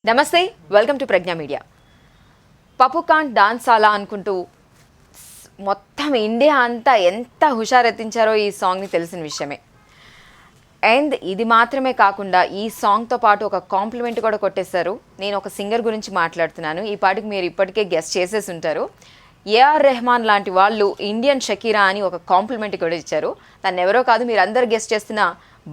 నమస్తే, welcome to Pragna media. పప్పుకాంట్ dance అలా అనుకుంటూ మొత్తం ఇండియా అంతా ఎంత హుషారెత్తించారో ఈ సాంగ్ని తెలిసిన విషయమే. అండ్ ఇది మాత్రమే కాకుండా ఈ సాంగ్తో పాటు ఒక కాంప్లిమెంట్ కూడా కొట్టేశారు. నేను ఒక సింగర్ గురించి మాట్లాడుతున్నాను. ఈ పాటికి మీరు ఇప్పటికే గెస్ట్ చేసేసి ఉంటారు. ఏఆర్ రెహమాన్ లాంటి వాళ్ళు ఇండియన్ షకీరా అని ఒక కాంప్లిమెంట్ కూడా ఇచ్చారు. తను ఎవరో కాదు, మీరు అందరు గెస్ట్ చేస్తున్న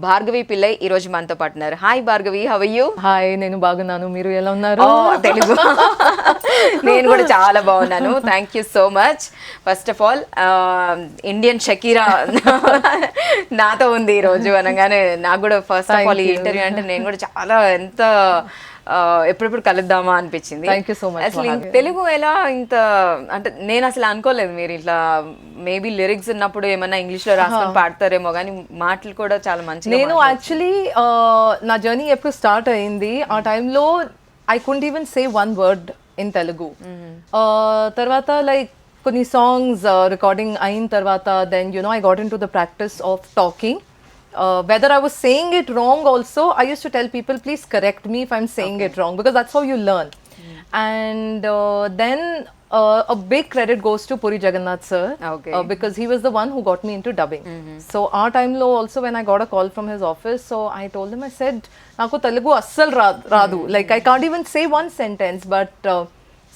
భార్గవి పిల్లై ఈ రోజు మనతో పాటు ఉన్నారు. Hi Bhargavi, how are you? Hi, నేను బాగున్నాను. మీరు ఎలా ఉన్నారు? తెలుగు నేను కూడా చాలా బాగున్నాను. Thank you so much. First of all Indian Shakira నాతో ఉంది ఈరోజు అనగానే నాకు కూడా ఫస్ట్ ఆఫ్ ఆల్ ఈ ఇంటర్వ్యూ అంటే నేను కూడా చాలా ఎంత ఎప్పుడెప్పుడు కలుద్దామా అనిపించింది. Thank you so much. అసలు తెలుగు ఎలా ఇంత అంటే నేను అసలు అనుకోలేదు మీరు ఇట్లా మేబీ లిరిక్స్ ఉన్నప్పుడు ఏమన్నా ఇంగ్లీష్ లో రాసుకొని పాడతారేమో, కానీ మాటలు కూడా చాలా మంచి. నేను యాక్చువల్లీ నా జర్నీ ఎప్పుడు స్టార్ట్ అయింది ఆ టైంలో I couldn't even say one word in Telugu. తర్వాత లైక్ కొన్ని సాంగ్స్ రికార్డింగ్ అయిన తర్వాత then I got into the practice of talking. Whether I was saying it wrong also, I used to tell people, please correct me if I'm saying it wrong, because that's how you learn. And then a big credit goes to Puri Jagannath sir, because he was the one who got me into dubbing. So our time lo also, when I got a call from his office, so I told him, I said, naku Telugu assal radu, like I can't even say one sentence, but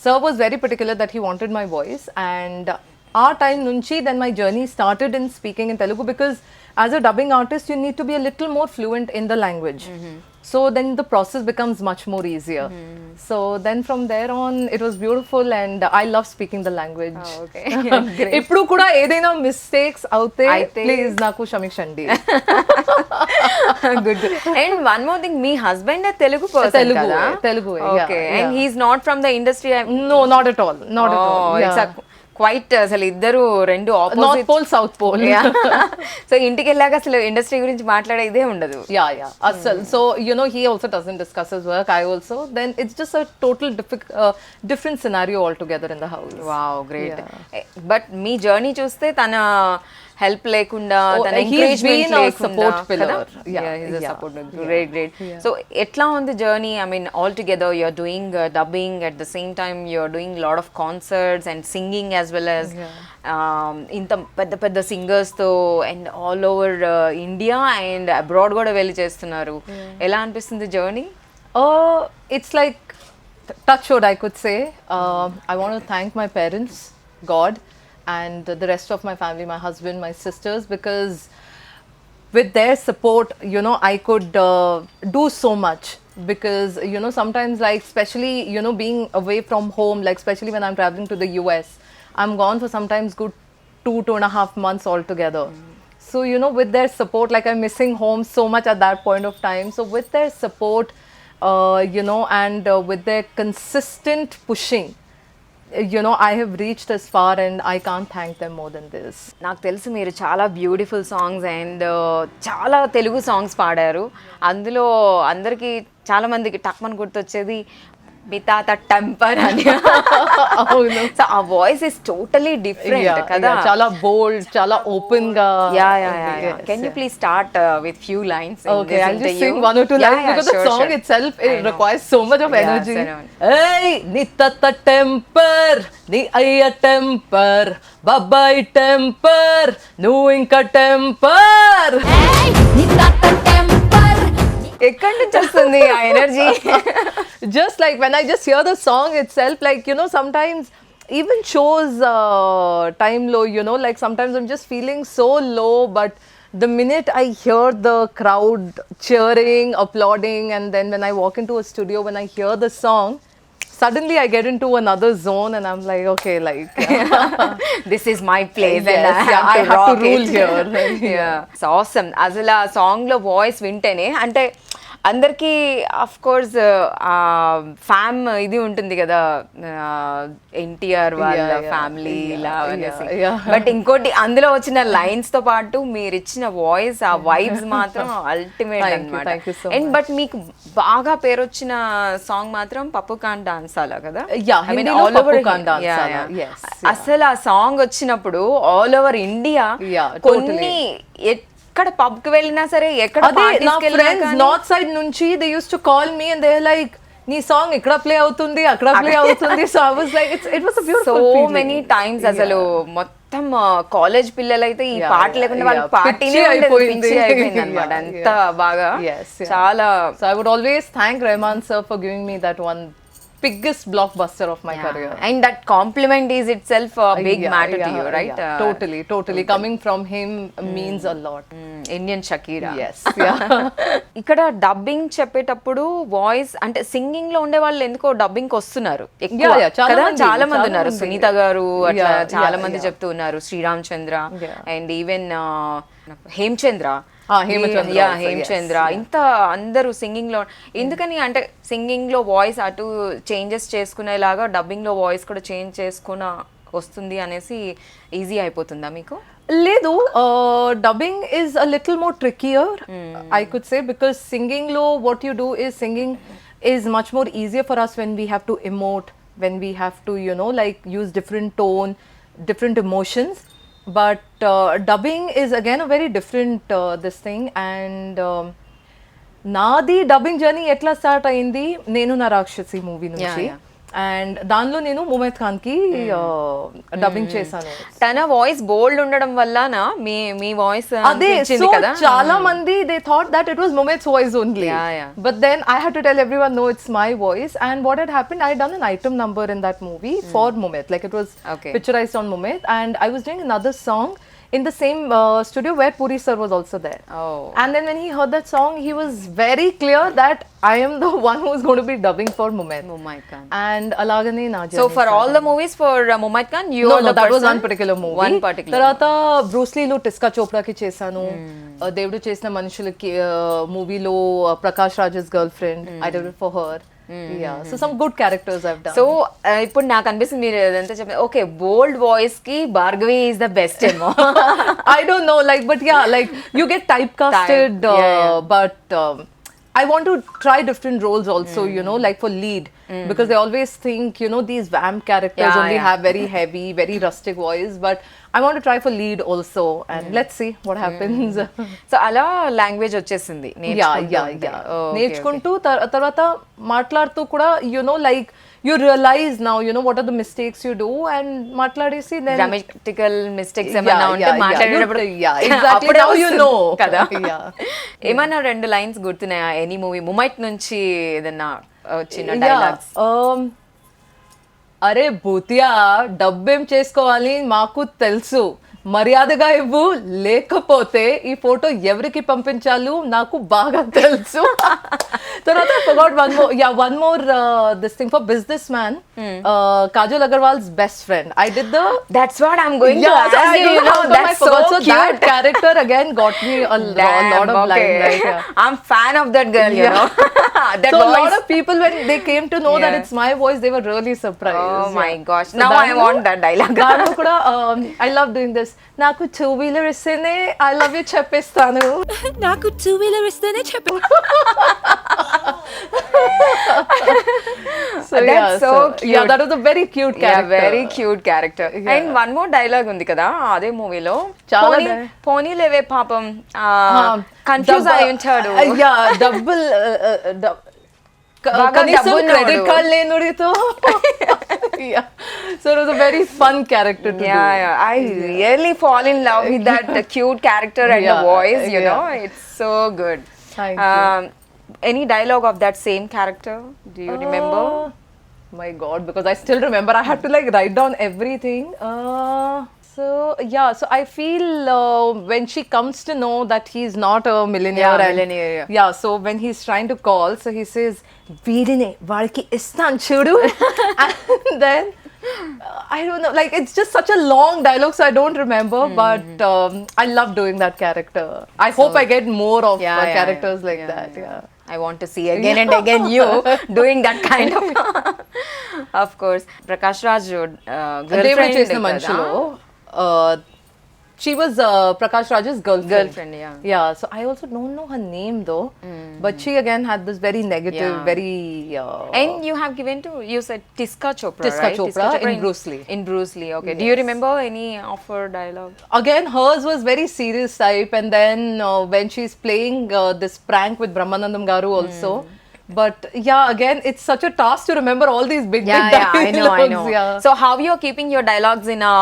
sir was very particular that he wanted my voice. And our time nunchi then my journey started in speaking in Telugu, because as a dubbing artist you need to be a little more fluent in the language. So then the process becomes much more easier. So then from there on it was beautiful, and I love speaking the language. Okay. Ippudu kuda edaina mistakes avute please naku kshamikshandi. Good. And one more thing, me husband Telugu person కదా? Telugu. Okay. And he is not from the industry? No, not at all. Not at all. It's quite అసలు ఇద్దరు రెండు north pole south pole. So ఇంటికి వెళ్ళాక అసలు industry గురించి మాట్లాడేదే ఉండదు. యా అసలు. So he also doesn't discuss his work, I also. Then it's just a total different scenario altogether in the house. Wow, great. But me journey చూస్తే తన help లేకుండా, తన ఎంకరేజ్మెంట్ లేకుండా కదా? he's a support pillar. Great. So ఎట్లా ఉంది journey? I mean all together you're doing dubbing, at the same time you're doing lot of concerts and singing as well as ఇంత పెద్ద సింగర్స్ తో and all over India and abroad కూడా వెళ్ళి చేస్తున్నారు. ఎలా అనిపిస్తుంది journey? It's like touch wood, I could say. I want to thank my parents, God, and the rest of my family, my husband, my sisters, because with their support I could do so much. Because sometimes, like especially being away from home, like especially when I'm traveling to the US, I'm gone for sometimes good 2.5 months altogether. So with their support, like I'm missing home so much at that point of time. So with their support and with their consistent pushing, I have reached as far, and I can't thank them more than this. నాకు తెలుసు మీరు చాలా beautiful songs and చాలా Telugu songs పాడారు. అందులో అందరికీ చాలా మందికి టక్మన్ గుర్తొచ్చేది మీ తాత టెంపర్ అని. సో ఆ వాయిస్ ఇస్ టోటలీ డిఫరెంట్ కదా? చాలా బోల్డ్, చాలా ఓపెన్ గా. Can you please start with few lines? Okay, I'll just sing one or two lines, because the song itself requires so much of energy. Hey, ni tata temper, ni ayya temper, babai temper, nu inka temper. Hey, ni tata temper. ఎక్కడి నుంచి వస్తుంది ఆ energy? Just like when I just hear the song itself, like sometimes even shows time low, like sometimes I'm just feeling so low, but the minute I hear the crowd cheering, applauding, and then when I walk into a studio, when I hear the song, suddenly I get into another zone, and I'm like, okay, like this is my place. Yes, and I have to rule here. It's awesome. అసలు ఆ song లో voice వింటేనే అంటే అందరికీ of course ఫ్యామ్ ఇది ఉంటుంది కదా, ఎన్టీఆర్ వాళ్ళ ఫ్యామిలీ ఇలా అనేసి. బట్ ఇంకోటి అందులో వచ్చిన లైన్స్ తో పాటు మీరు ఇచ్చిన వాయిస్, ఆ వైబ్స్ మాత్రం అల్టిమేట్ అన్నమాట. అండ్ బట్ మీకు బాగా పేరు వచ్చిన సాంగ్ మాత్రం పప్పుకాంట్ డాన్స్ అలా కదా? అసలు ఆ సాంగ్ వచ్చినప్పుడు ఆల్ ఓవర్ ఇండియా కొన్ని ఎక్కడ పబ్ కి వెళ్ళినా సరే, ఎక్కడ నార్త్ సైడ్ నుంచి they use to call me and they like నీ సాంగ్ ఇక్కడ ప్లే అవుతుంది అక్కడ ప్లే అవుతుంది. So I was like it was a so beautiful many times అసలు మొత్తం కాలేజ్ పిల్లలైతే ఈ పాట లేకుండా వాళ్ళ పార్టీనే అయిపోయింది అయిపోయింది అనమాట. అంత బాగా చాలా. So I would always thank Rahman sir for giving me that one biggest blockbuster of my career. And that compliment is itself a big matter to you, right? Totally. Coming from him means a lot. Indian Shakira. Yes. Yeah. ఇక్కడ dubbing చెప్పేటప్పుడు voice అంటే singing లో ఉండే వాళ్ళు ఎందుకో dubbing కి వస్తున్నారు ఎక్కువ Yeah, చాలా కదా? మంది, చాలా మంది చాలా ఉన్నారు. మంది. సునీత గారు అట్లా Yeah, చాలా yeah, మంది yeah. చెప్తూ ఉన్నారు. శ్రీరామ్ చంద్ర Yeah. And even Hemachandra. Hemachandra yeah also, Hemachandra yes, ఇంత అందరూ సింగింగ్ లో ఎందుకని అంటే సింగింగ్ లో వాయిస్ అటు చేంజెస్ చేసుకునేలాగా డబ్బింగ్ లో వాయిస్ కూడా చేంజ్ చేసుకున్న వస్తుంది అనేసి ఈజీ అయిపోతుందా మీకు? లేదు, dubbing is a little more trickier I could say, because singing లో what you do is singing is much more easier for us when we have to emote, when we have to like use different tone, different emotions. But dubbing is again a very different this thing. And నాది dubbing journey ఎట్లా start అయింది, నేను నా రాక్షసి movie నుంచి. yeah. And దానిలో నేను ముమైత్ ఖాన్ కి డబ్బింగ్ చేశాను. తన వాయిస్ బోల్డ్ ఉండడం వల్లనా మీ వాయిస్ అదే, సో కదా చాలా మంది they thought that it was Mumaith's voice only. Yeah. But then I had to tell everyone no it's my voice. And what had happened, I done an item number in that movie for Mumait, like it was Okay. picturized on Mumait, and I was doing another song in the same studio where Puri sir was also there. Oh. And then when he heard that song, he was very clear that I am the one who is going to be dubbing for Mumait. Mumayt Khan. And alagane na So for all the movies for Mumayt Khan, you are no, the that was person? one particular movie. One particular. తర్వాత బ్రూస్లీలో టిస్కా చోప్రాకి చేశాను. దేవుడు చేసిన మనుషులకి మూవీలో Prakash Rajas girl friend, I did it for her. Yeah, so some good characters I've done. So ఇప్పుడు నాకు అనిపిస్తుంది మీరు ఏదంతా చెప్పి ఓకే బోల్డ్ వాయిస్ కి భార్గవి ఈజ్ ద బెస్ట్ ఏమో. I don't know, like, but yeah, like you get typecasted, Yeah. but I want to try different roles also, like for lead, because they always think, these vamp characters Yeah, only yeah. have very heavy, very rustic voice, but I want to try for lead also, and let's see what happens. So అలా language వచ్చేసింది నేర్చుకుంటూ తర్వాత మాట్లాడుతూ కూడా like you realize now what are the mistakes you do, and మాట్లాడేసి then grammatical mistakes ఏమైనా ఉంటే మాట్లాడేటప్పుడు exactly అప్పుడే now you వస్తుంది know కదా. Yeah. ఏమైనా రెండు లైన్స్ గుర్తున్నాయా ఎనీ మూవీ ముమైట్ నుంచి ఏదన్నా చిన్న Yeah. డైలాగ్స్? అరే భూతియా డబ్బేం చేసుకోవాలి మాకు తెలుసు, మర్యాదగా ఇవ్వు, లేకపోతే ఈ ఫోటో ఎవరికి పంపించాలో నాకు బాగా తెలుసు. తర్వాత I forgot one more this thing for businessman, Kajol Agarwal's best friend. I did the That's what I'm going to so ask I you, don't know how come I that's forgot. so So that cute. character again got me a Damn, lot of okay. limelight. Yeah. I'm fan of that girl, you know. That So a voice. lot of people, when they came to know that Yeah. it's my voice, they were really surprised. Oh my Yeah. gosh. So Now I దాంట్లో- want that dialogue. దాంట్లో కూడా I love doing this. నాకు two wheeler ఇస్తేనే I love you చెప్పేస్తాను. నాకు 2-wheeler ఇస్తేనే చెప్పు. So That's so cute. Yeah, that was a very cute Yeah, character. very cute character. Yeah. And one more dialogue ఉంది కదా అదే మూవీలో, చాలా పోనీలేవే పాపం కన్ఫ్యూజ్ అయి ఉంటాడు. Yeah, double బాగా కనీసం డబ్బున్నోడు. క్రెడిట్ కార్డ్ లేనుడితో. Yeah. So it was a very fun character to do. Yeah, I really fall in love with that cute character and the Yeah, voice, you yeah. know, it's so good. Thank Any dialogue of that same character? Do you remember? My God, because I still remember. I had to like write down everything. So yeah, so I feel when she comes to know that he's not a millionaire. Yeah, and- millionaire, yeah. Yeah, so when he's trying to call, so he says, "Veedine, valki istan chudu," and then. I don't know, like it's just such a long dialogue, so I don't remember. But I love doing that character. I hope I get more of characters like that. Yeah. I want to see again and again you doing that kind of course. Prakash Raj దేవుడు girlfriend చేసిన కదా? మనిషిలో she was Prakash Raj's girlfriend. Yeah, so I also don't know her name though, but she again had this very negative, Yeah. very And you have given to, you said Tiska Chopra, Tiska right? Chopra in Bruce Lee. In Bruce Lee, okay. Do you remember any of her dialogue? again hers was very serious type, and then when she's playing this prank with Brahmanandam Garu also, But yeah, again, it's such a task to remember all these big Yeah, big yeah, I know, I dialogues, know. yeah. So how you're keeping your dialogues in a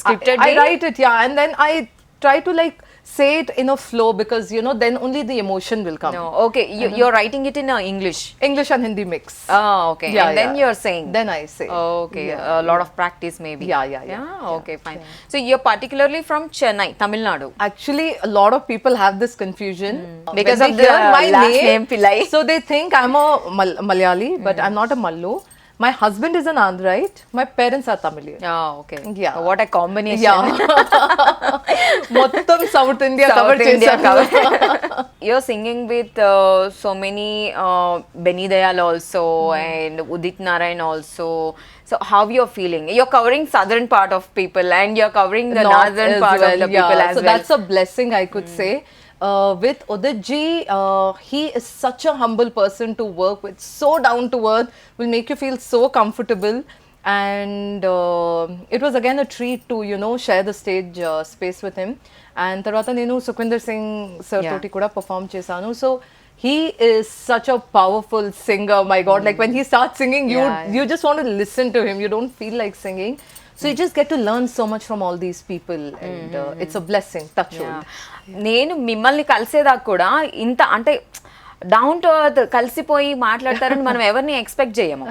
scripted I way? write it, yeah, and then I try to like say it in a flow, because you know then only the emotion will come. No, okay. You're writing it in English. English and Hindi mix. Oh, okay. Yeah, And then yeah. you're saying. Then I say. Okay, a lot of practice maybe. Yeah. Okay, fine. So you're particularly from Chennai, Tamil Nadu. Actually, a lot of people have this confusion Because when of they the hear my last name Pillai. So they think I'm a Malayali, but I'm not a Mallu. My husband is an Andhraite. My parents are Tamilian. Oh, okay. Yeah. What a combination. Yeah. మొత్తం South India cover South India చేశాను. cover. You're singing with so many Benny Dayal also and Udit Narayan also. So how you're feeling? You're covering southern part of people and you're covering the North northern as part of well, the people yeah. as So well. that's a blessing, I could say. With Udit ji, he is such a humble person to work with, so down to earth, will make you feel so comfortable. And it was again a treat to, you know, share the stage space with him. And తర్వాత నేను Sukhwinder Singh sir Yeah. తోటి కూడా perform చేశాను. So he is such a powerful singer, my god. Like when he starts singing, Yeah. you just want to listen to him, you don't feel like singing. So you just get to learn so much from all these people, and it's a blessing, touch wood. నేను మిమ్మల్ని కలిసేదాకా కూడా ఇంత అంటే down to earth కలిసిపోయి మాట్లాడతారని మనం ఎవరిని expect చేయము.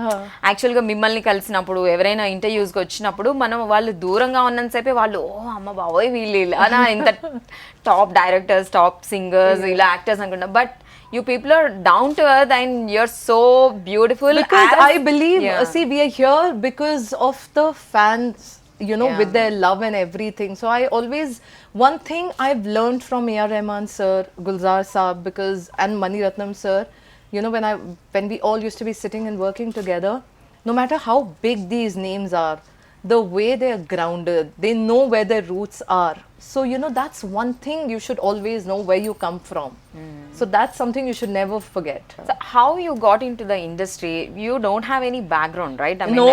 యాక్చువల్గా మిమ్మల్ని కలిసినప్పుడు ఎవరైనా ఇంటర్వ్యూస్కి వచ్చినప్పుడు మనం వాళ్ళు దూరంగా ఉన్నంతసేపే వాళ్ళు ఓ అమ్మ బాబోయ్ వీళ్ళు అలా ఇంత టాప్ డైరెక్టర్స్ టాప్ సింగర్స్ ఇలా యాక్టర్స్ అనుకుంటా. But you people are down to earth and you're so beautiful. Because as- I believe, Yeah. see, we are here because of the fans, you know, Yeah. with their love and everything. So I always, one thing I've learned from A.R. Rahman sir, Gulzar Saab, because, and Mani Ratnam sir, you know, when we all used to be sitting and working together, no matter how big these names are, the way they are grounded, they know where their roots are. So, you know, that's one thing you should always know where you come from. So that's something you should never forget. So how you got into the industry? You don't have any background, right? I mean, No.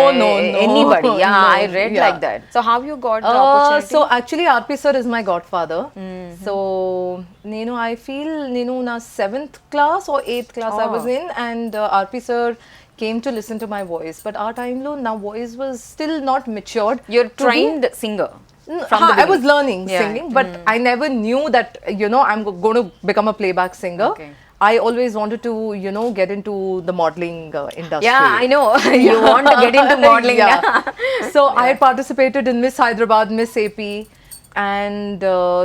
anybody. Yeah, No, I read yeah. like that. So how you got the opportunity? So actually RP sir is my godfather. So I feel na 7th class or 8th class I was in, and RP sir came to listen to my voice. But our time lo now voice was still not matured. You're to be- trained singer. From Ha, the I was beginning. learning Yeah. singing, but I never knew that, you know, I'm going to become a playback singer. Okay. I always wanted to, you know, get into the modeling industry. Yeah, I know. You want to get into modeling. Yeah. So I had participated in Miss Hyderabad, Miss AP, and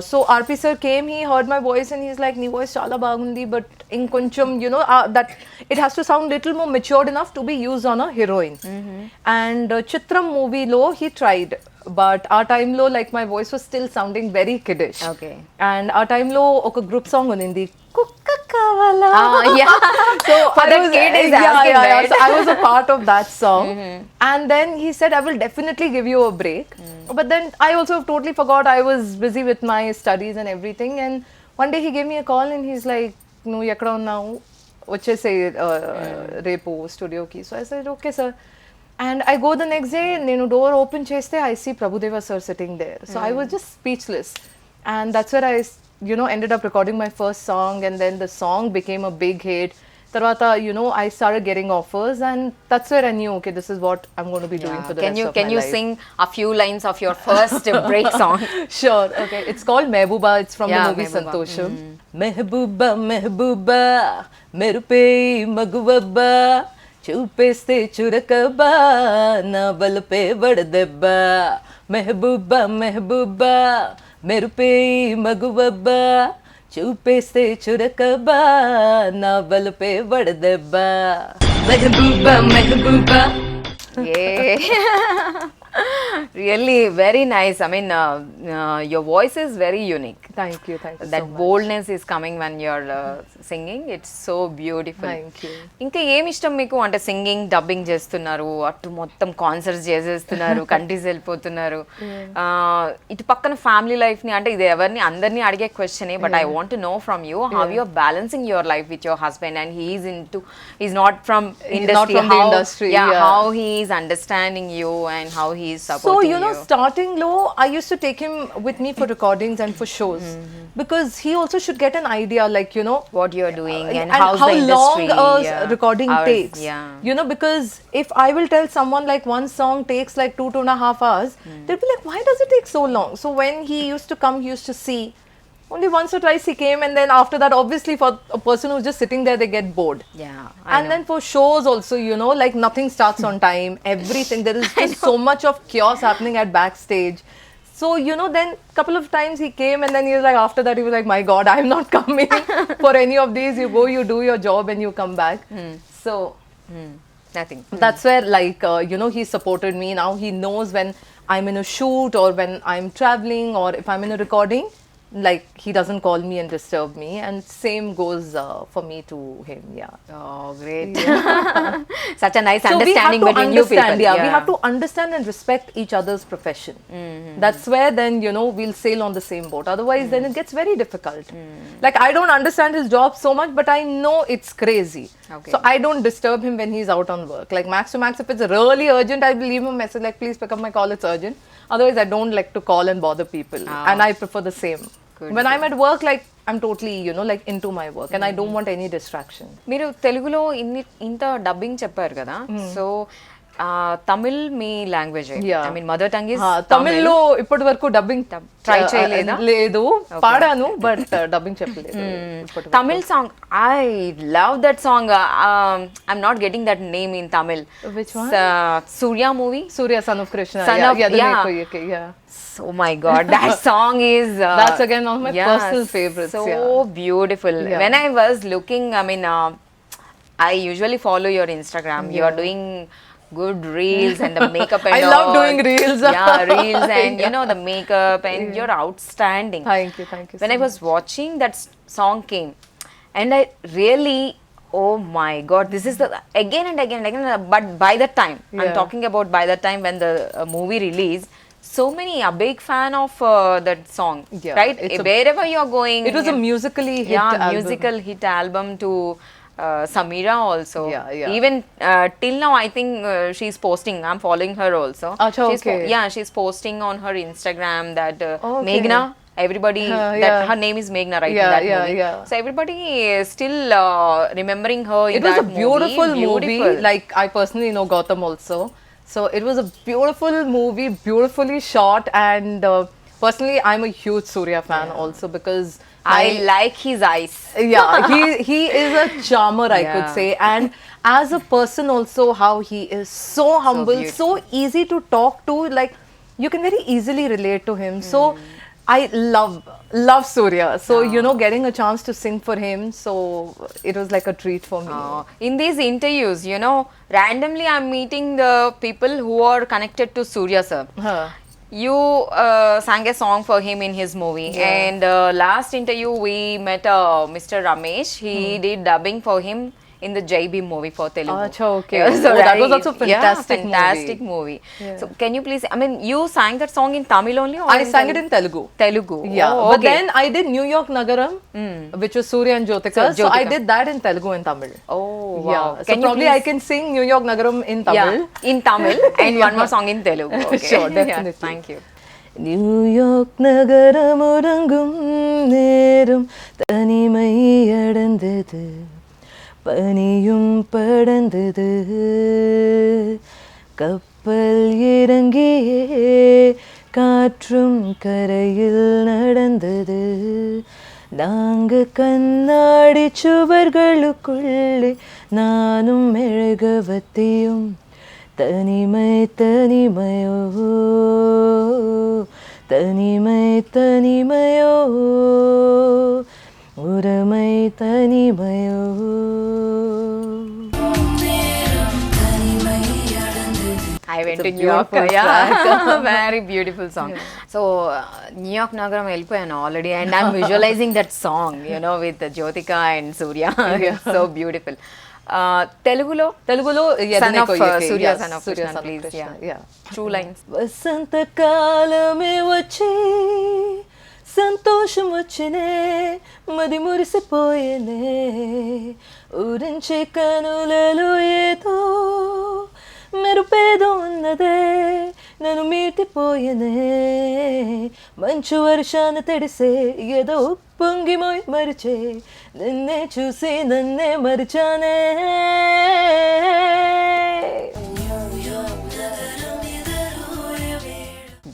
so RP sir came, he heard my voice and he's like, "Nee voice chala bagundi, but in koncham, you know, that it has to sound little more matured enough to be used on a heroine." And Chitram movie lo he tried, but our time lo, like, my voice was still sounding very kiddish. Okay. And our time lo oka group song unindi, Kukka Kavala. Yeah. So For I that was, kid is yeah, asking, yeah, right? So I was a part of that song. And then he said, I will definitely give you a break. But then I also totally forgot, I was busy with my studies and everything. And one day he gave me a call and he's like, "No, ekkada unnavu? Vachese repu studio ki." So I said, "Okay, sir." And I go the next day, nenu door open cheste, I see Prabhudeva sir sitting there. So I was just speechless. And that's where I, you know, ended up recording my first song, and then the song became a big hit. Tarvata, you know, I started getting offers, and that's where I knew, okay, this is what I'm going to be doing for the rest of Can my you life. sing a few lines of your first break song? Sure. Okay. It's called Mehbooba. It's from Yeah, the movie Mehbooba. Santosham. Mehbooba, Mehbooba, merupe maguvaba, చూపేస్తే చురకబా నా బలపే వడదెబ్బా. మెహబూబా మెహబూబా మెరుపే మగువబ్బా, చూపేస్తే చురకబా నా బలపే వడదెబ్బా. Mehbooba Mehbooba. Yeah. Really very nice. I mean, your voice is very unique. Thank you. Thank you That so much. boldness is coming when you're singing. It's so beautiful. Thank you. ఇంకా ఏమి ఇష్టం మీకు? అంటే singing, dubbing చేస్తున్నారు, అటు మొత్తం concerts చేసేస్తున్నారు, countries వెళ్ళిపోతున్నారు, ఇటు పక్కన ఫ్యామిలీ లైఫ్ ని, అంటే ఇది ఎవరిని అందరినీ అడిగే question, but I want to know from you how you are balancing your life with your husband, and he's not from He's not industry, from the industry, yeah. how he is understanding you and how he he's So, supporting you know, starting low, I used to take him with me for recordings and for shows because he also should get an idea, like, you know, what you're doing and and how's how the long industry, a yeah, recording hours, takes. yeah. You know, because if I will tell someone like one song takes like 2.5 hours, they'll be like, why does it take so long? So when he used to come, he used to see. Only once or twice he came, and then after that, obviously, for a person who's just sitting there, they get bored. Yeah, I And know. then for shows also, you know, like nothing starts on time, everything. There is just so much of chaos happening at backstage. So, you know, then couple of times he came, and then he was like, after that, he was like, my God, I'm not coming for any of these. You go, you do your job, and you come back. So, Nothing. that's where, like, you know, he supported me. Now he knows when I'm in a shoot or when I'm traveling or if I'm in a recording, like, he doesn't call me and disturb me. And same goes for me to him, yeah. Oh, great. Such a nice So we have understanding to between you people. understand, yeah, we have to understand and respect each other's profession. That's where then, you know, we'll sail on the same boat. Otherwise, then it gets very difficult. Like, I don't understand his job so much, but I know it's crazy. Okay. So I don't disturb him when he's out on work. Like, max to max, if it's really urgent, I will leave him a message like, please pick up my call, it's urgent. Otherwise, I don't like to call and bother people. Ah. And I prefer the same. Good, When I'm at work, like, I'm totally, you know, like, into my work. And I don't want any distraction. మీరు తెలుగులో ఇంత dubbing చెప్పారు కదా so Tamil me language Yeah. I mean mother tongue is తమిళ్లో ఇప్పటి వరకు dubbing Try చేయలేదా? లేదు పాడాను బట్ డబ్బింగ్ చెప్పలేదు ఇప్పటి Tamil song I love that song I'm not getting that name in Tamil Which one? Surya movie Surya son of Krishna. Son yeah, of- yeah, the yeah. Neko Yeke, yeah. Oh my God, that song is. That's again one of my personal favorites, So yeah. beautiful. Yeah. When I was looking, I mean, I usually follow your Instagram. You are doing good reels and the makeup and I all. love doing reels. Yeah, reels and you know the makeup and you're outstanding. Thank you When so I was watching that song came, and I really, oh my God, this is the again and again and again. But by that time, I'm Yeah. talking about by that time when the movie released. So many a big fan of that song, Yeah, right? it's a- Wherever you're going, It was a musically hit yeah, album. musical hit album to Samira also. Yeah, yeah. Even till now, I think she's posting. I'm following her also. Acha, okay. Yeah, she's posting on her Instagram that Okay. Meghna. Everybody, that yeah. her name is Meghna, right? Yeah, in that yeah, movie. yeah. So everybody is still remembering her. In It was that a beautiful movie. Beautiful. Like, I personally know Gautam also. So it was a beautiful movie, beautifully shot. And personally, I'm a huge Surya fan also because I like his eyes. yeah, he is a charmer, I could Yeah. say. And as a person also, how he is so humble, so easy to talk to. Like, you can very easily relate to him. So I love Surya. So, you know, getting a chance to sing for him, so it was like a treat for me. In these interviews, you know, randomly I'm meeting the people who are connected to Surya sir. Huh. You sang a song for him in his movie, and last interview we met Mr. Ramesh. He did dubbing for him in the Jai Bhim movie for Telugu. Acha, okay. So Oh, that was also fantastic fantastic movie. So can you please? I mean, you sang that song in Tamil only, or I sang it in Telugu. Telugu. Yeah, Oh, but okay. then I did New York Nagaram, which was Surya and Jyotika. So, So I Jyotika. did that in Telugu and Tamil. Oh wow. Yeah, so Can you probably please? I can sing New York Nagaram in Tamil. Yeah, in Tamil and one more song in Telugu. Okay. Sure, Yeah, definitely. thank you. New York நகரம் உறங்கும் நேரம் தனிமை அடைந்தது பனியும் படர்ந்தது கப்பல் இறங்கியே காற்றும் கரையில் நடந்தது நாங்க கண்ணாடி சுவர்களுக்குள்ளே நானும் மெழுகுவர்த்தியும் தனிமை தனிமையோ தனிமை தனிமையோ உறமை தனிமையோ I went to a New York. beautiful Yeah, very beautiful song. So New York Nagaram వెళ్ళిపోయాను already, and I'm visualizing that song, you know, with Jyotika and Surya. It's so beautiful. Telugulo, తెలుగులో son of Surya, son of Krishna, please. Yeah. Two lines. వసంత కాలమే వచ్చి సంతోషం వచ్చినే మది మురిసిపోయేనే ఊరించే కనులలో ఏదో మెరుపేదో ఉన్నదే నన్ను మీటిపోయనే మంచు వర్షాన తడిసే ఏదో పొంగి మరిచే నిన్నే చూసి నన్నే మరిచానే.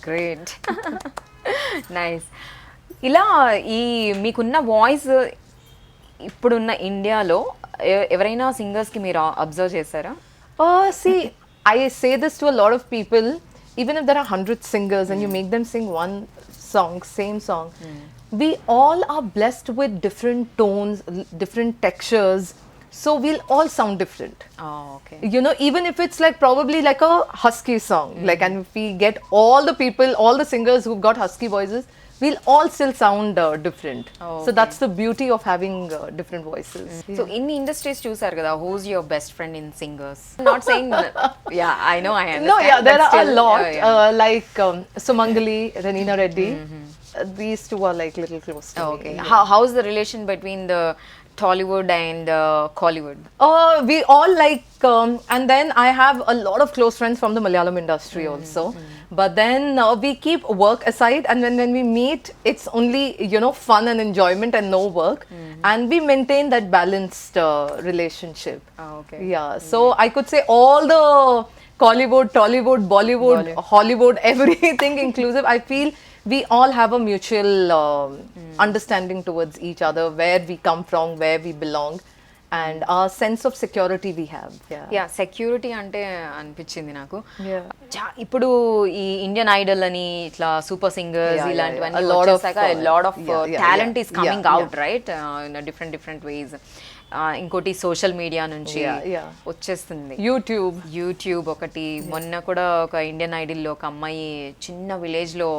Great, nice. ఇలా ఈ మీకున్న వాయిస్ ఇప్పుడున్న ఇండియాలో ఎవరైనా సింగర్స్కి మీరు అబ్జర్వ్ చేశారా? See, I say this to a lot of people. Even if there are 100 singers and you make them sing one song, same song, we all are blessed with different tones, different textures. So we'll all sound different. Okay. You know, even if it's like probably like a husky song, like, and if we get all the people, all the singers who've got husky voices, we'll all still sound different. So that's the beauty of having different voices. So ఇన్ని industries చూసారు కదా, who's your best friend in singers? Not saying, yeah I know, I No, yeah, there are a lot. Like Sumangali, Ranina Reddy. These two are like little close to okay. me. House the relation between the Tollywood and Collywood? We all like, and then I have a lot of close friends from the Malayalam industry also. But then we keep work aside, and when we meet, it's only, you know, fun and enjoyment and no work. And we maintain that balanced relationship. Okay. Yeah. So I could say all the Collywood, Tollywood, Bollywood, Hollywood, everything inclusive. I feel we all have a mutual understanding towards each other, where we come from, where we belong, and our sense of security we have. Yeah, security అంటే అనిపించింది నాకు. Yeah. ఇప్పుడు ఈ Indian Idol అని ఇట్లా super singers Yeah, ఇలాంటివన్నీ yeah. A lot of, వచ్చేసాక lot of yeah, talent is coming yeah, out, right, in different ways. ఇంకోటి సోషల్ మీడియా నుంచి Yeah. వచ్చేస్తుంది. YouTube. ఒకటి, మొన్న కూడా ఒక ఇండియన్ ఐడల్లో ఒక అమ్మాయి చిన్న విలేజ్లో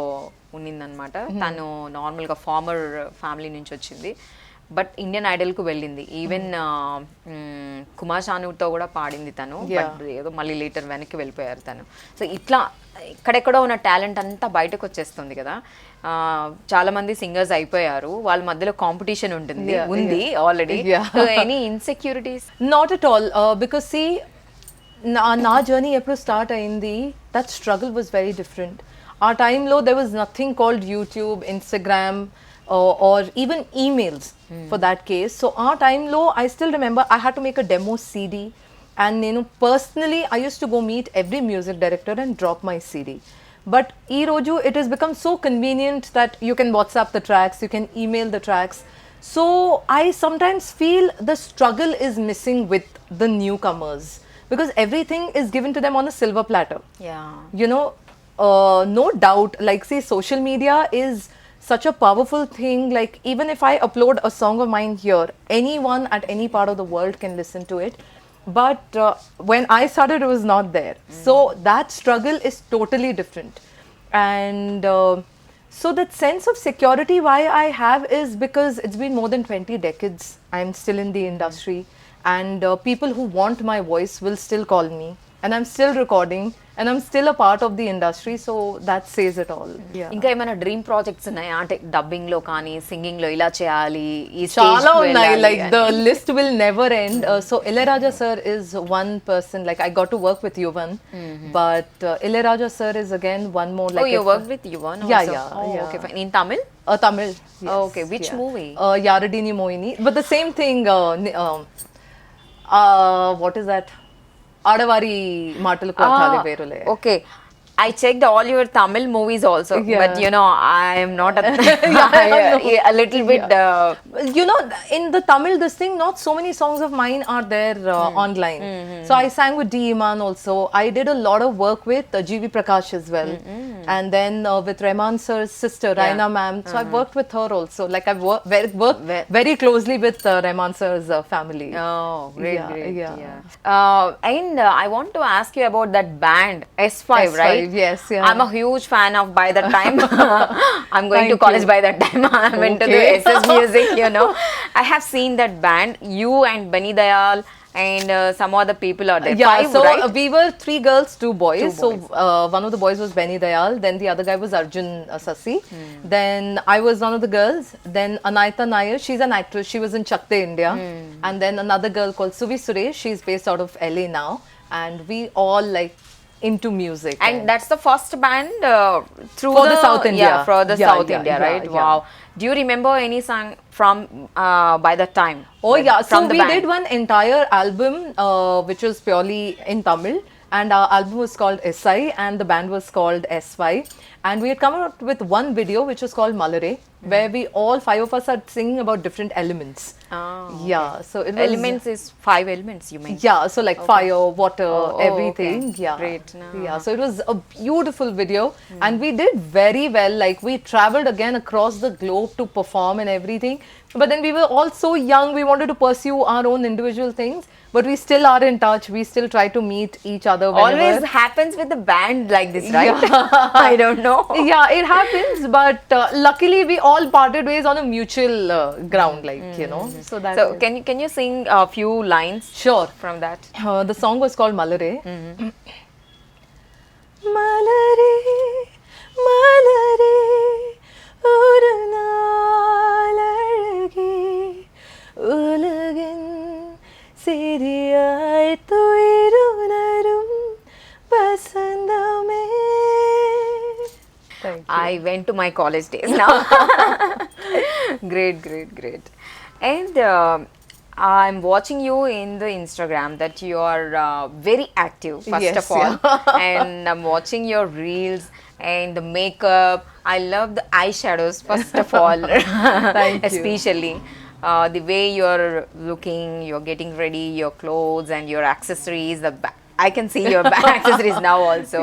ఉన్నిందనమాట. తను నార్మల్గా ఫార్మర్ ఫ్యామిలీ నుంచి వచ్చింది, బట్ ఇండియన్ ఐడల్కు వెళ్ళింది. ఈవెన్ కుమార్ శానుతో కూడా పాడింది తను, బట్ ఏదో మళ్ళీ లేటర్ వెనక్కి వెళ్ళిపోయారు తను. సో ఇట్లా ఇక్కడెక్కడో ఉన్న టాలెంట్ అంతా బయటకు వచ్చేస్తుంది కదా. చాలా మంది సింగర్స్ అయిపోయారు, వాళ్ళ మధ్యలో కాంపిటీషన్ ఉంది already. Any insecurities? Not at all. Because see, నా జర్నీ ఎప్పుడు స్టార్ట్ అయింది, that struggle was very different. Our time low, there was nothing called YouTube, Instagram, or even emails for that case. So our time low, I still remember I had to make a demo CD, and personally I used to go meet every music director and drop my CD. But ee roju it has become so convenient that you can WhatsApp the tracks, you can email the tracks. So I sometimes feel the struggle is missing with the newcomers, because everything is given to them on a silver platter. Yeah. You know, no doubt, like, see, social media is such a powerful thing. Like, even if I upload a song of mine here, anyone at any part of the world can listen to it. But when I started, it was not there. So that struggle is totally different. And so that sense of security why I have is because it's been more than 20 decades I'm still in the industry, and people who want my voice will still call me, and I'm still recording, and I'm still a part of the industry. So that says it all. ఇంకా ఏమైనా dream projects ఉన్నాయా? అంటే dubbing లో కానీ singing లో ఇలా చేయాలి, ఈ చాలా ఉన్నాయి, like the list will never end. So Ilayaraja sir is one person, like I got to work with Yuvan, but Ilayaraja sir is again one more, like, oh, you worked with Yuvan also? Yeah. Okay, fine. In Tamil? Tamil, yes. Okay, which movie? Yaradini Moini. But the same thing, what is that? Adavari Matalu Kothali Verule. Okay. I checked all your Tamil movies also, but you know, I am not a little bit. You know, in the Tamil, this thing, not so many songs of mine are there online. So I sang with D. Iman also. I did a lot of work with G.V. Prakash as well. And then with Rahman sir's sister, Raina ma'am. So I worked with her also. Like, I've worked very closely with Rahman sir's family. Oh, great, Yeah, great. yeah. And I want to ask you about that band, S5, right? Yes, yeah. I'm a huge fan of by that time. I'm going to Thank college you. by that time. I'm into the Okay. SS music, you know. I have seen that band, you and Benny Dayal and some other people are there. Yeah, Five, so right? we were 3 girls, 2 boys. Two So one of the boys was Benny Dayal, then the other guy was Arjun Sasi. Then I was one of the girls. Then Anaita Nair, she's an actress. She was in Chakte, India. And then another girl called Suvi Suresh. She's based out of LA now. And we all, like, into music. And that's the first band through For the South India. Yeah, for the Yeah, South yeah, India, yeah, right? yeah. Wow. Do you remember any song from by that time? Oh yeah, so from the we band? did one entire album which was purely in Tamil, and our album was called SI and the band was called SY, and we had come out with one video which was called Malare, where we all 5 of us are singing about different elements. Oh, Yeah, so it was Elements is 5 elements you meant. Yeah, so like fire, water, Oh, everything. okay. Yeah, Great. No. Yeah, so it was a beautiful video, and we did very well. Like we traveled again across the globe to perform and everything. But then we were all so young. We wanted to pursue our own individual things, but we still are in touch. We still try to meet each other whenever. Always happens with the band like this, right? I don't know. Yeah, it happens, but luckily we all parted ways on a mutual ground, like you know. So that. So can you sing a few lines Sure. from that? The song was called Malare. Malare, Malare, ஒரு நாள் அழகே, உலகின் சிறியாய் துயிருணரும் வசந்தமே. Thank you. I went to my college days now. Great, great, great. And I'm watching you in the Instagram that you are very active, first Yes, of all. And I'm watching your reels and the makeup. I love the eyeshadows, first of all. Thank you. Especially. The way you're looking, you're getting ready, your clothes and your accessories. I can see your accessories now also.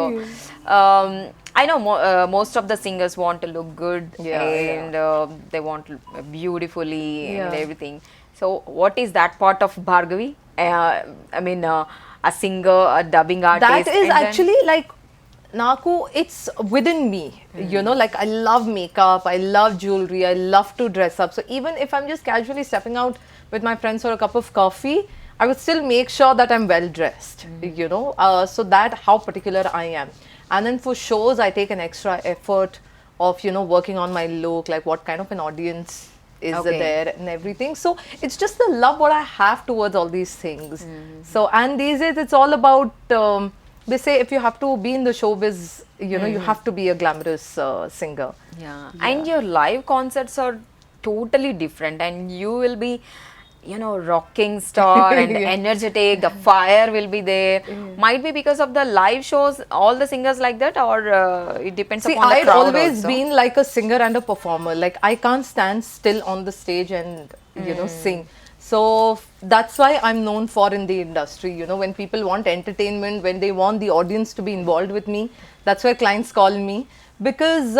I know most of the singers want to look good, Yeah, and they want to look beautifully and Yeah. everything. So, what is that part of Bhargavi? I mean, a singer, a dubbing artist. That is and then- actually like Naku, it's within me. You know, like I love makeup, I love jewelry, I love to dress up. So even if I'm just casually stepping out with my friends for a cup of coffee, I would still make sure that I'm well dressed. You know, so that how particular I am. And then for shows, I take an extra effort of working on my look, like what kind of an audience is Okay. there and everything. So it's just the love what I have towards all these things. So and these days it's all about. They say if you have to be in the showbiz, you have to be a glamorous singer. Yeah. And your live concerts are totally different, and you will be, rocking star and Yeah. energetic. The fire will be there. Might be because of the live shows, all the singers like that, or it depends See, upon the I'd crowd always also. been like a singer and a performer. Like I can't stand still on the stage and sing. So that's why I'm known for in the industry. When people want entertainment, when they want the audience to be involved with me, that's where clients call me, because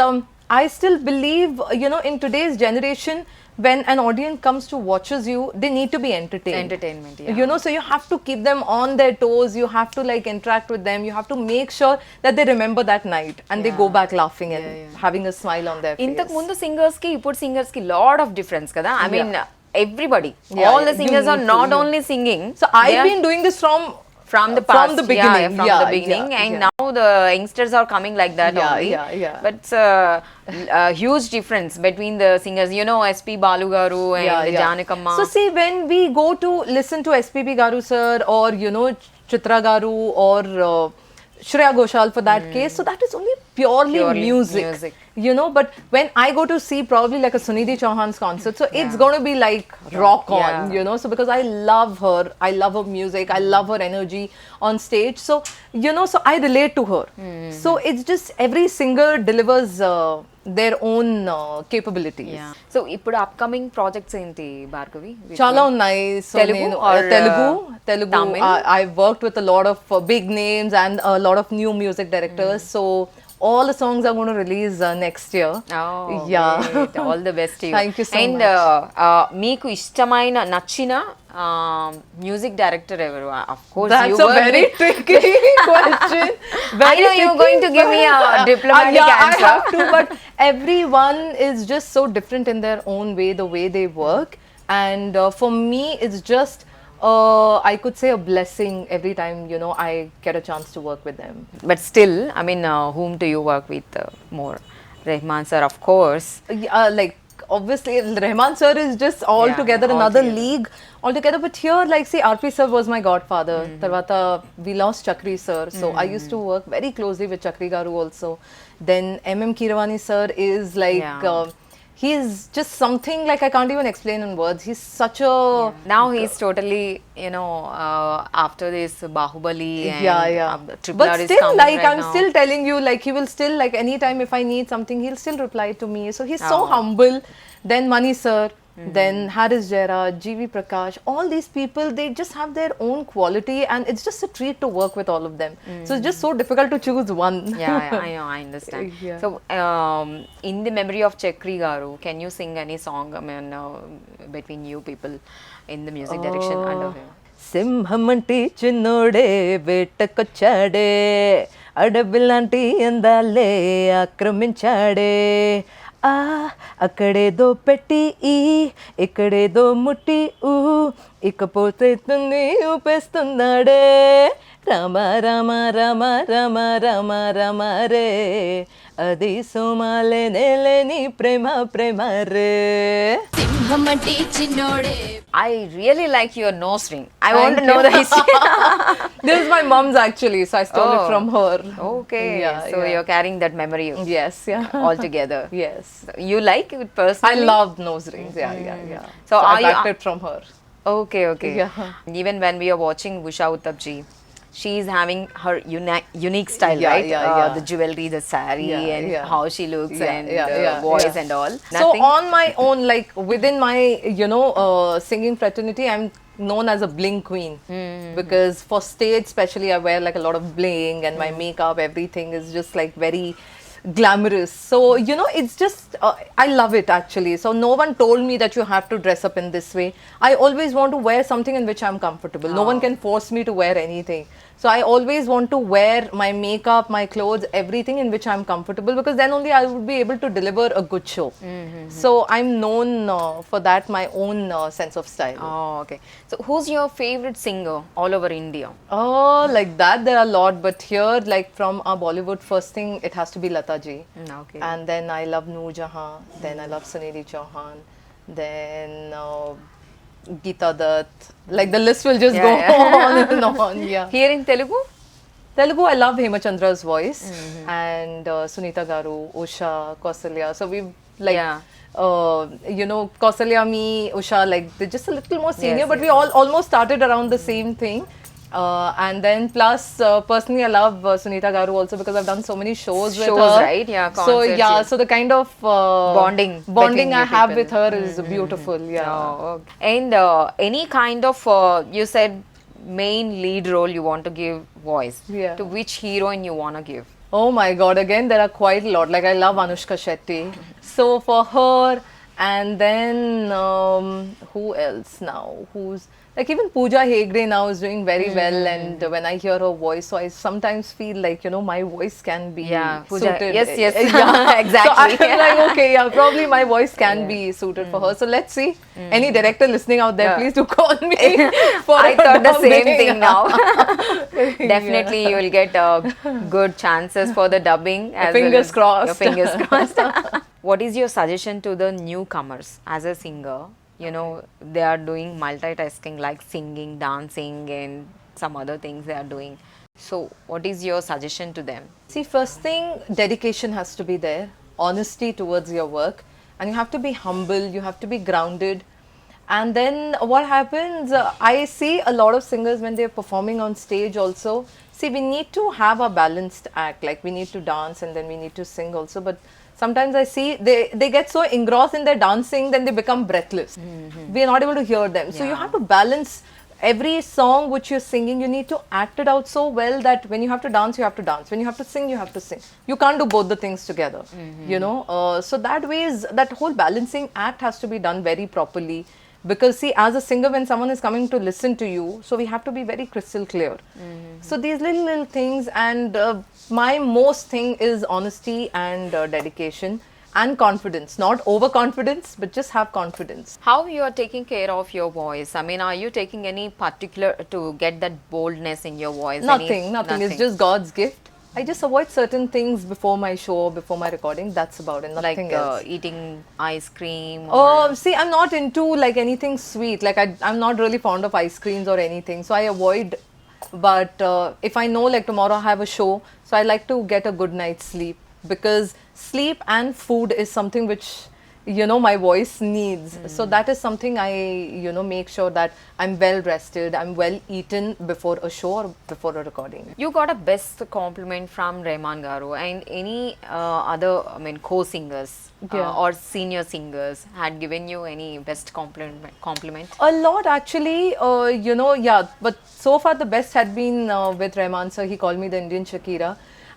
I still believe, in today's generation, when an audience comes to watches you, they need to be entertained. Entertainment, yeah. So you have to keep them on their toes. You have to like interact with them. You have to make sure that they remember that night and they go back laughing and having a smile on their face. ఇంతకు ముందు singers కి ఇప్పుడు singers కి lot of difference కదా. I mean everybody Yeah, all the yeah. Singers You are need to, not yeah. Only singing. So I've been doing this from the past, from the beginning. from the beginning, and now the youngsters are coming like that Yeah, only. yeah. But it's a huge difference between the singers. SP Balu garu and Janakamma. So see, when we go to listen to SPB Garu sir, or Chitra Garu, or Shreya Ghoshal for that case, so that is only purely music. But when I go to see probably like a Sunidhi Chauhan's concert, so it's going to be like rock on, so because I love her, I love her music, I love her energy on stage, so so I relate to her. So it's just every singer delivers their own capabilities. So ఇప్పుడు upcoming projects ఏంటి భార్గవి? చాలా ఉన్నాయి. So Telugu నేను or, Telugu. Tamil? I've worked with a lot of big names and a lot of new music directors. So all the songs are going to release next year. All the best. Thank you so and మీకు ఇష్టమైన నచ్చిన music director ఎవరు? Of course That's a very tricky question. I know you're going to give me a diplomatic I answer. have to, but everyone is just so different in their own way, the way they work. And for me, it's just, I could say, a blessing every time, I get a chance to work with them. But still, I mean, whom do you work with more? Rahman sir, of course. Like obviously Rahman sir is just altogether yeah, another altogether. league altogether. But here, like, see, RP sir was my godfather. Tarvata we lost Chakri sir, so I used to work very closely with Chakri Garu also. Then Kiravani sir is like. Yeah. He's just something like I can't even explain in words. He's such a Now he's totally, after this Bahubali and Triple But R is still, coming like, right I'm now. still telling you, like, he will still, like, anytime if I need something, he'll still reply to me. So he's so Oh. humble. Then Mani sir, then Haris Jairaj, GV Prakash, all these people, they just have their own quality, and it's just a treat to work with all of them. So it's just so difficult to choose one. Yeah, I know, I understand. Yeah. So, in the memory of Chakri Garu, can you sing any song, between you people in the music direction under him? సింహమంటి చిన్నోడే వేటకొచ్చాడే అడవిలాంటి అందాలే ఆక్రమించాడే ఆ అక్కడేదో పెట్టి ఈ ఇక్కడేదో ముట్టి ఊ ఇకపోతే తుంది ఊపేస్తున్నాడే రామ రామ రామ రామ రామ రామ రే అది సోమాలే నేలేని ప్రేమ ప్రేమ రే సింహమంటి చిన్నోడే I really like your nose ring. I want to know the history. This is my mom's actually, so I stole it Oh. from her. Okay, Yeah, so yeah. you're carrying that memory Yes, yeah. all together. Yes. So you like it I personally? love nose rings. Yeah, yeah. So I are you- got it from her. Okay, okay. Yeah. Even when we are watching Usha Utapji, she's having her unique style, Yeah, right? yeah. The jewelry, the sari, Yeah, and yeah. how she looks, Yeah, and yeah, the yeah, voice yeah. and all. So Nothing? on my own, like within my, singing fraternity, I'm known as a bling queen because for stage especially I wear like a lot of bling and my makeup, everything is just like very glamorous. So it's just I love it actually. So no one told me that you have to dress up in this way. I always want to wear something in which I'm comfortable. No one can force me to wear anything. So I always want to wear my makeup, my clothes, everything in which I'm comfortable, because then only I would be able to deliver a good show. So I'm known for that, my own sense of style. Oh, okay. So who's your favorite singer all over India? Oh, like that there are a lot, but here, like from our Bollywood, first thing it has to be Lata ji. Okay. And then I love Noor Jahan, then I love Sunidhi Chauhan, then Geeta Dutt. Like the list will just Yeah, go yeah. on and on. Yeah. Here in Telugu? Telugu, I love Hemachandra's voice and Sunita Garu, Usha, Kausalya. So we've like, Yeah. Kausalya, me, Usha, like they're just a little more senior, Yes, but we all almost started around the same thing. And then plus, personally, I love Sunita Garu also because I've done so many shows with Shows, her. right? Yeah, So concerts, yeah, yes. so the kind of Bonding between I you have people. with her is beautiful. Yeah. Oh, okay. And any kind of, you said main lead role you want to give voice. Yeah. To which heroine you want to give? Oh my God! Again, there are quite a lot. Like I love Anushka Shetty. So for her, and then who else now? Who's like even Pooja Hegde now is doing very well. And when I hear her voice, so I sometimes feel like my voice can be Yeah, Pooja. suited. Yes, yes. Yeah, Exactly. So I'm like, okay, yeah, probably my voice can be suited for her. So let's see. Any director listening out there, Yeah. please do call me. For I a thought the same dubbing. thing now. Definitely you will get good chances for the dubbing. As Fingers well as crossed. Your fingers crossed. What is your suggestion to the newcomers as a singer? They are doing multitasking like singing, dancing and some other things they are doing. So what is your suggestion to them? See, first thing, dedication has to be there, honesty towards your work, and you have to be humble, you have to be grounded. And then what happens, I see a lot of singers when they're performing on stage also, see, we need to have a balanced act, like we need to dance and then we need to sing also, but sometimes I see they get so engrossed in their dancing, then they become breathless. We are not able to hear them. So you have to balance every song which you're singing, you need to act it out so well that when you have to dance, you have to dance. When you have to sing, you have to sing. You can't do both the things together, So that way is, that whole balancing act has to be done very properly. Because see, as a singer, when someone is coming to listen to you, so we have to be very crystal clear. So these little things, and my most thing is honesty and dedication and confidence. Not overconfidence, but just have confidence. How you are taking care of your voice? I mean, are you taking any particular to get that boldness in your voice? Nothing. It's just God's gift. I just avoid certain things before my show, before my recording. That's about it. Like Nothing else. eating ice cream? Oh, see, I'm not into like anything sweet. Like I'm not really fond of ice creams or anything, so I avoid. But if I know like tomorrow I have a show, so I like to get a good night's sleep, because sleep and food is something which, you know, my voice needs. So that is something I, you know, make sure that I'm well rested, I'm well eaten before a show or before a recording. You got a best compliment from Rahman Garu, and any other, I mean, co-singers Yeah. or senior singers had given you any best compliment? A lot actually, you know, yeah. But so far the best had been with Rahman sir. He called me the Indian Shakira.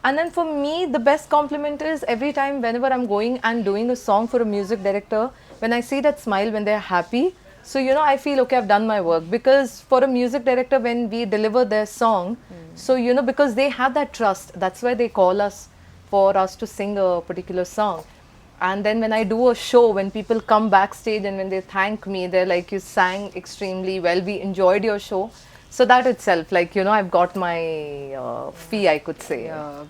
And then for me, the best compliment is every time whenever I'm going and doing a song for a music director, when I see that smile when they're happy, so you know, I feel okay, I've done my work. Because for a music director, when we deliver their song, so you know, because they have that trust, that's why they call us for us to sing a particular song. And then when I do a show, when people come backstage and when they thank me, they're like, you sang extremely well, we enjoyed your show. So that itself, like, you know, I've got my fee, I could say.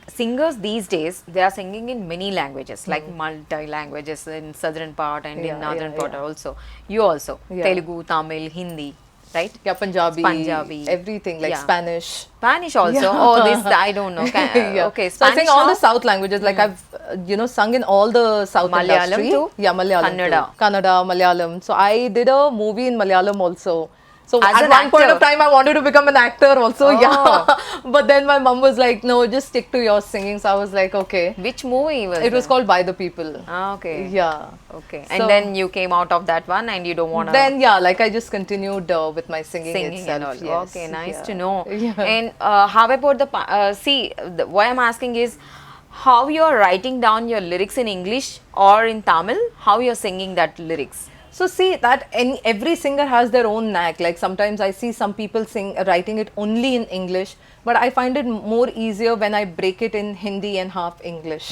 Singers these days, they are singing in many languages, like multi languages in southern part and in northern part also. You also, Yeah. Telugu, Tamil, Hindi, right? Yeah, Punjabi, everything, like Yeah. Spanish. Spanish also. Yeah. Oh, this I don't know. Yeah. Okay, So I Spanish. sing all the how? South languages. Like I've, you know, sung in all the South Malayalam industry. too? Yeah, Malayalam Kannada. too. Kannada, Malayalam. So I did a movie in Malayalam also. So As at an one point actor? of time, I wanted to become an actor also. Oh. Yeah. But then my mom was like, no, just stick to your singing. So I was like, okay. Which movie was It was that? called By the People. Ah, okay. Yeah. Okay. So- And then you came out of that one and you don't want to Then yeah, like I just continued with my singing singing itself. and all. Yes. Okay, nice Yeah. to know. Yeah. And how about why I'm asking is how you're writing down your lyrics in English or in Tamil, how you're singing that lyrics. So see that every singer has their own knack. Like sometimes I see some people writing it only in English, but I find it more easier when I break it in Hindi and half English.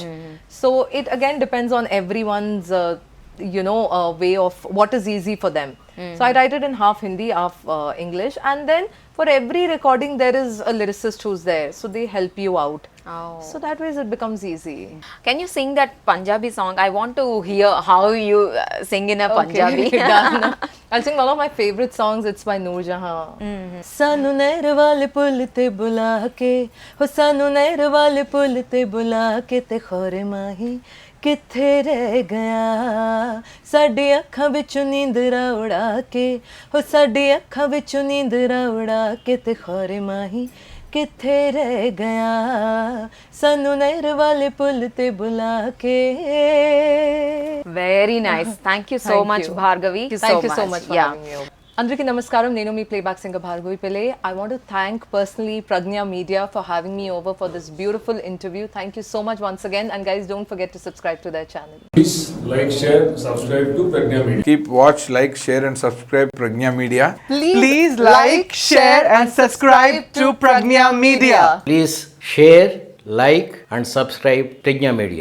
So it again depends on everyone's way of what is easy for them. So I write it in half Hindi, half English, and then for every recording there is a lyricist who's there, so they help you out. Oh. So that way it becomes easy. Can you sing that Punjabi song? I want to hear how you sing in a Punjabi. Okay, done. I'll sing one of my favorite songs. It's by Noor Jahan. Sanu nair wale pul te bula ke, ho sanu nair wale pul te bula ke te khore mahi ਕਿੱਥੇ ਰਹਿ ਗਿਆ ਸਾਡੀ ਅੱਖਾਂ ਵਿੱਚੋਂ ਨੀਂਦਰਾ ਉਡਾ ਕੇ ਹੋ ਸਾਡੀ ਅੱਖਾਂ ਵਿੱਚੋਂ ਨੀਂਦਰਾ ਉਡਾ ਕੇ ਤੇ ਖੋਰੇ ਮਾਹੀ ਕਿੱਥੇ ਰਹਿ ਗਿਆ ਸਾਨੂੰ ਨਹਿਰ ਵਾਲੇ ਪੁੱਲ ਤੇ ਬੁਲਾ ਕੇ Very nice. Thank you so Thank much, you. Bhargavi. Thank you so much for Yeah. having me over. Andriki namaskaram, nenu mi playback singer Bhargavi Pillai. I want to thank personally Pragnya Media for having me over for this beautiful interview. Thank you so much once again, and guys, don't forget to subscribe to their channel. Please like, share, subscribe to Pragnya Media. Keep watch, like, share and subscribe Pragnya Media. Please like, share and subscribe to Pragnya Media. Please share, like and subscribe Pragnya Media.